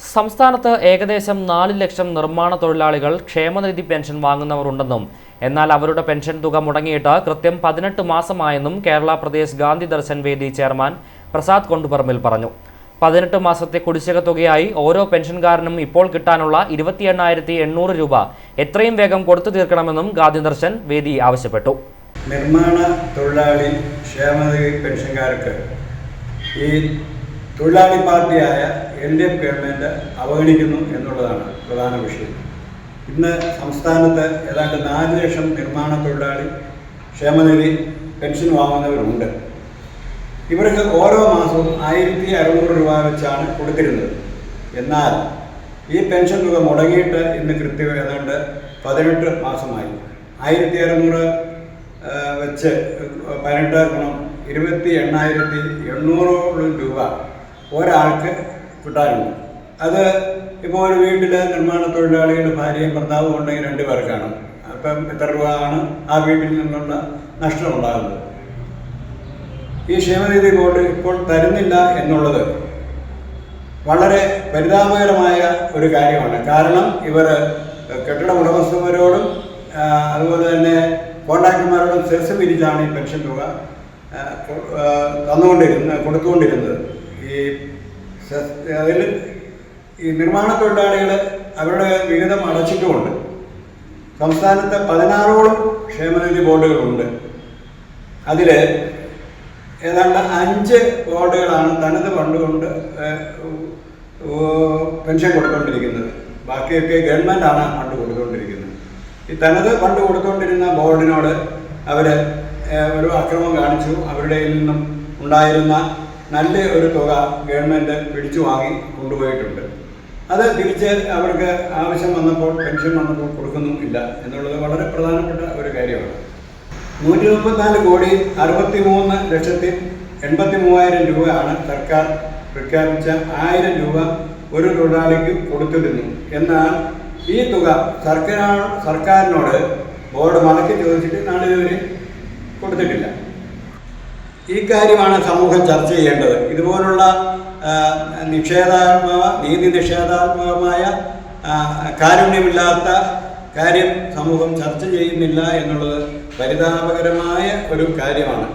സംസ്ഥാനത്ത് ഏകദേശം 4 ലക്ഷം നിർമ്മാണ തൊഴിലാളികൾ ക്ഷേമനിധി പെൻഷൻ വാങ്ങുന്നവരുണ്ടെന്നും എന്നാൽ അവരുടെ പെൻഷൻ തുക മുടങ്ങിയിട്ട് കൃത്യം 18 മാസമായെന്നും കേരള പ്രദേശ് ഗാന്ധി ദർശൻ വേദി ചെയർമാൻ പ്രസാദ് കൊണ്ടുപറമ്പിൽ പറഞ്ഞു. 18 മാസത്തെ കുടിശ്ശിക തുകയായി ഓരോ പെൻഷൻകാരനും ഇപ്പോൾ കിട്ടാനുള്ള 28,800 രൂപ എത്രയും വേഗം കൊടുത്തു തീർക്കണമെന്നും ഗാന്ധി ദർശൻ വേദി ആവശ്യപ്പെട്ടു. നിർമ്മാണ തൊഴിലാളി ക്ഷേമനിധി പെൻഷൻകാർക്ക് ഈ തൊഴിലാളി പാർട്ടിയായ LDF ഗവൺമെൻറ് അവഗണിക്കുന്നു എന്നുള്ളതാണ് പ്രധാന വിഷയം. ഇന്ന് സംസ്ഥാനത്ത് ഏതാണ്ട് 4 ലക്ഷം നിർമ്മാണ തൊഴിലാളി ക്ഷേമനിധി പെൻഷൻ വാങ്ങുന്നവരുണ്ട്. ഇവർക്ക് ഓരോ മാസവും 1,600 രൂപ വെച്ചാണ് കൊടുത്തിരുന്നത്. എന്നാൽ ഈ പെൻഷൻ തുക മുടങ്ങിയിട്ട് ഇന്ന് കൃത്യം ഏതാണ്ട് 18 മാസമായി. 1,600 വെച്ച് 18 ഗുണം 28,800 രൂപ ഒരാൾക്ക് കിട്ടാറുണ്ട്. അത് ഇപ്പോൾ ഒരു വീട്ടിൽ നിർമ്മാണ തൊഴിലാളികളുടെ ഭാര്യയും ഭർത്താവും ഉണ്ടെങ്കിൽ 2 പേർക്കാണ്. അപ്പം എത്ര രൂപ ആണ് ആ വീട്ടിൽ നിന്നുള്ള നഷ്ടം ഉണ്ടാകുന്നത്? ഈ ക്ഷേമനിധി ബോർഡ് ഇപ്പോൾ തരുന്നില്ല എന്നുള്ളത് വളരെ പരിതാപകരമായ ഒരു കാര്യമാണ്. കാരണം ഇവർ കെട്ടിട ഉടമസ്ഥന്മാരോടും അതുപോലെ തന്നെ കോൺട്രാക്ടർമാരോടും സെസ് പിരിച്ചാണ് ഈ പെൻഷൻ തുക കൊടുത്തുകൊണ്ടിരുന്നത്. അതിൽ ഈ നിർമ്മാണ തൊഴിലാളികൾ അവരുടെ വിഹിതം അടച്ചിട്ടുമുണ്ട്. സംസ്ഥാനത്ത് 16ഓളം ക്ഷേമനിധി ബോർഡുകളുണ്ട്. അതിൽ ഏതാണ്ട് 5 ബോർഡുകളാണ് തനത് ഫണ്ട് കൊണ്ട് പെൻഷൻ കൊടുത്തുകൊണ്ടിരിക്കുന്നത്. ബാക്കിയൊക്കെ ഗവൺമെൻറ്റാണ് ഫണ്ട് കൊടുത്തുകൊണ്ടിരിക്കുന്നത്. ഈ തനത് ഫണ്ട് കൊടുത്തുകൊണ്ടിരുന്ന ബോർഡിനോട് അവർ ഒരു അക്രമം കാണിച്ചു. അവരുടെ നിന്നും ഉണ്ടായിരുന്ന നല്ല ഒരു തുക ഗവൺമെൻറ് പിടിച്ചു വാങ്ങി കൊണ്ടുപോയിട്ടുണ്ട്. അത് തിരിച്ച് അവർക്ക് ആവശ്യം വന്നപ്പോൾ പെൻഷൻ വന്നപ്പോൾ കൊടുക്കുന്നുമില്ല എന്നുള്ളത് വളരെ പ്രധാനപ്പെട്ട ഒരു കാര്യമാണ്. 134,63,83,000 രൂപയാണ് സർക്കാർ പ്രഖ്യാപിച്ച 1000 രൂപ ഒരു തൊഴിലാളിക്ക് കൊടുത്തിരുന്നു. എന്നാൽ ഈ തുക സർക്കാരിനോട് ബോർഡ് മടക്കി ചോദിച്ചിട്ട് നാളിതുവരെ കൊടുത്തിട്ടില്ല. ഈ കാര്യമാണ് സമൂഹം ചർച്ച ചെയ്യേണ്ടത്. ഇതുപോലുള്ള നീതി നിഷേധാത്മകമായ കാരുണ്യമില്ലാത്ത കാര്യം സമൂഹം ചർച്ച ചെയ്യുന്നില്ല എന്നുള്ളത് പരിതാപകരമായ ഒരു കാര്യമാണ്.